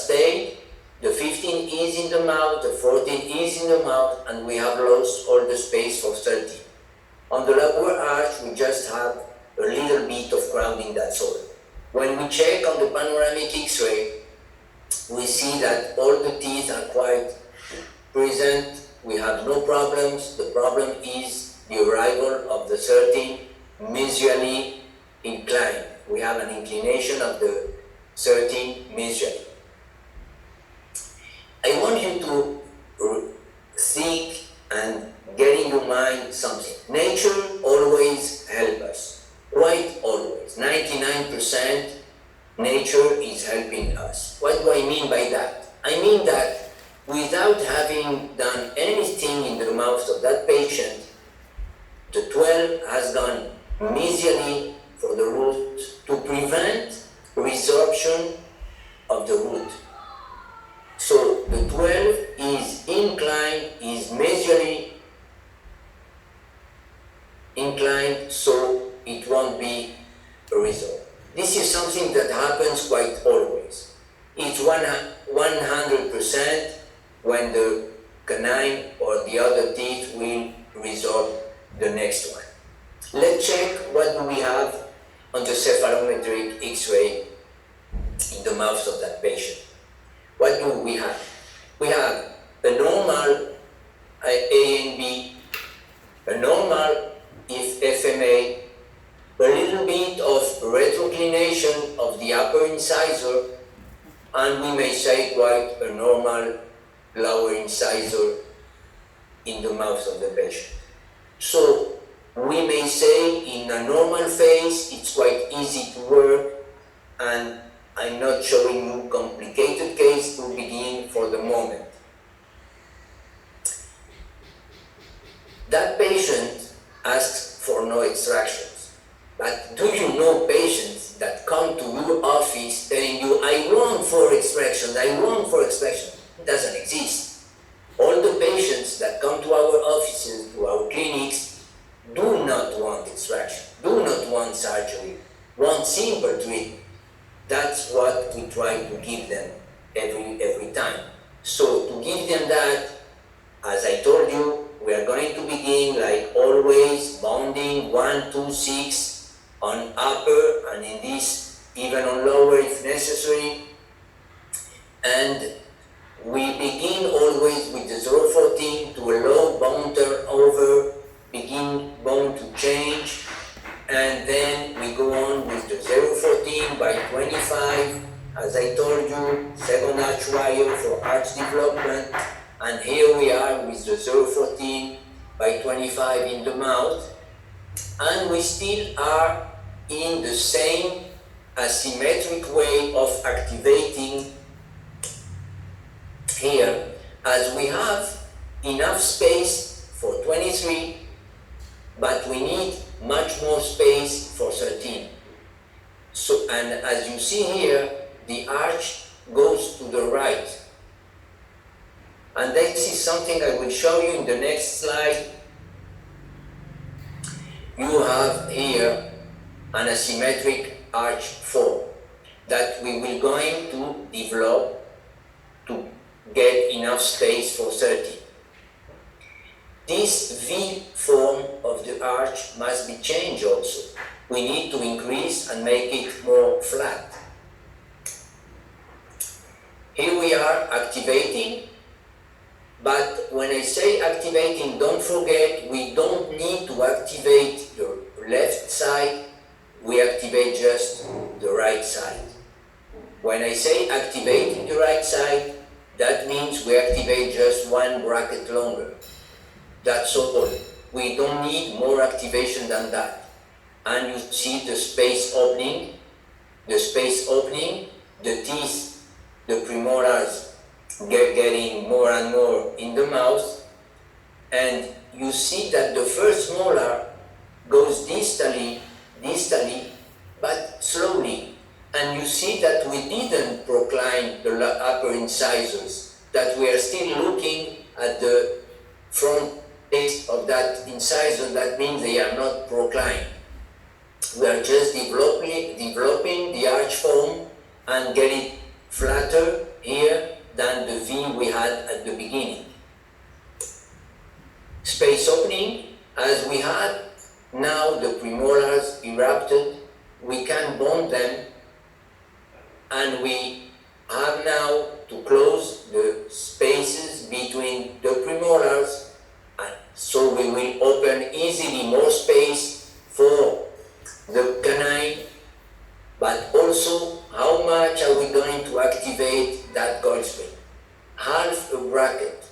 stayed, the 15 is in the mouth, the 14 is in the mouth, and we have lost all the space for 13. On the lower arch, we just have a little bit of crowding, that's all. When we check on the panoramic X-ray, we see that all the teeth are quite present. We have no problems. The problem is the arrival of the 13 mesially inclined. We have an inclination of the 13 mesially. I want you to think and get in your mind something. Nature always helps us, quite always. 99% nature is helping us. What do I mean by that? I mean that without having done anything in the mouth of that patient, the 12 has gone mesially for the root to prevent resorption of the root. So the 12 is inclined, is mesially inclined, so it won't be resorbed. This is something that happens quite always. It's 100% when the canine or the other teeth will resorb the next one. Let's check what do we have on the cephalometric X-ray in the mouth of that patient. What do we have? We have a normal A and B, a normal FMA, a little bit of retroclination of the upper incisor, and we may say quite a normal lower incisor in the mouth of the patient. So we may say in a normal phase it's quite easy to work, and I'm not showing you complicated case to begin for the moment. That patient asks for no extractions. But do you know patients that come to your office telling you, I want for extraction, I want for extraction? It doesn't exist. All the patients that come to our offices, to our clinics, do not want extraction, do not want surgery, want simple treatment. That's what we try to give them every time. So to give them that, as I told you, we are going to begin like always, bonding 1, 2, 6 on upper, and in this even on lower if necessary. And we begin always with the 0.14 to allow bone turnover, begin bone to change, and then we go on with the 0.14 by 25, as I told you, second arch wire for arch development, and here we are with the 0.14 by 25 in the mouth, and we still are in the same asymmetric way of activating here, as we have enough space for 23, but we need much more space for 13. So, and as you see here, the arch goes to the right. And this is something I will show you in the next slide. You have here an asymmetric arch form that we will going to develop to get enough space for 30. This V form of the arch must be changed also. We need to increase and make it more flat. Here we are activating, but when I say activating, don't forget we don't need to activate the left side, we activate just the right side. When I say activating the right side, that means we activate just one bracket longer. That's all. We don't need more activation than that. And you see the space opening, the teeth, the premolars getting more and more in the mouth, and you see that the first molar goes distally, but slowly. And you see that we didn't procline the upper incisors, that we are still looking at the front face of that incisor. That means they are not proclined. We are just developing the arch form and get it flatter here had at the beginning. Space opening, as we had now the premolars erupted, we can bond them, and we have now to close the spaces between the premolars, and so we will open easily more space for the canine. But also, how much are we going to activate that coil spring? Half a bracket.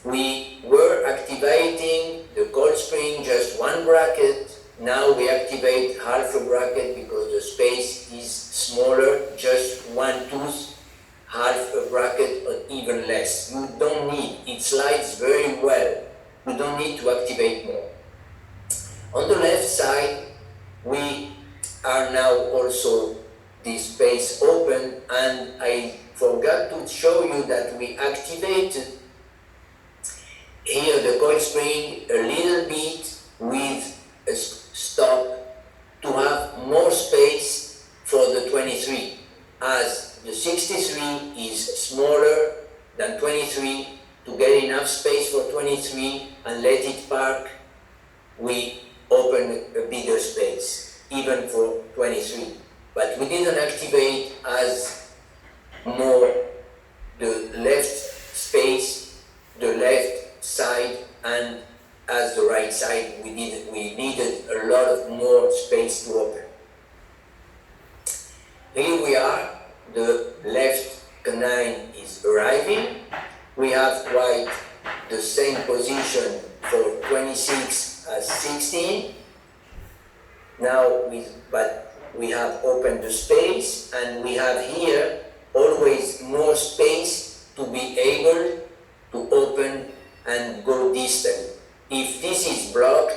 We were activating the coil spring just one bracket. Now we activate half a bracket because the space is smaller, just one tooth, half a bracket or even less. You don't need, it slides very well. You don't need to activate more. On the left side, we are now also this space open, and I forgot to show you that we activated here the coil spring a little bit with a stop to have more space for the 23, as the 63 is smaller than 23. To get enough space for 23 and let it park, we open a bigger space, even for 23. But we didn't activate as more the left space, the left side, and as the right side, we needed a lot of more space to open. Here we are, the left canine is arriving. We have quite the same position for 26 as 16. Now, but we have opened the space, and we have here always more space to be able to open and go distal. If this is blocked,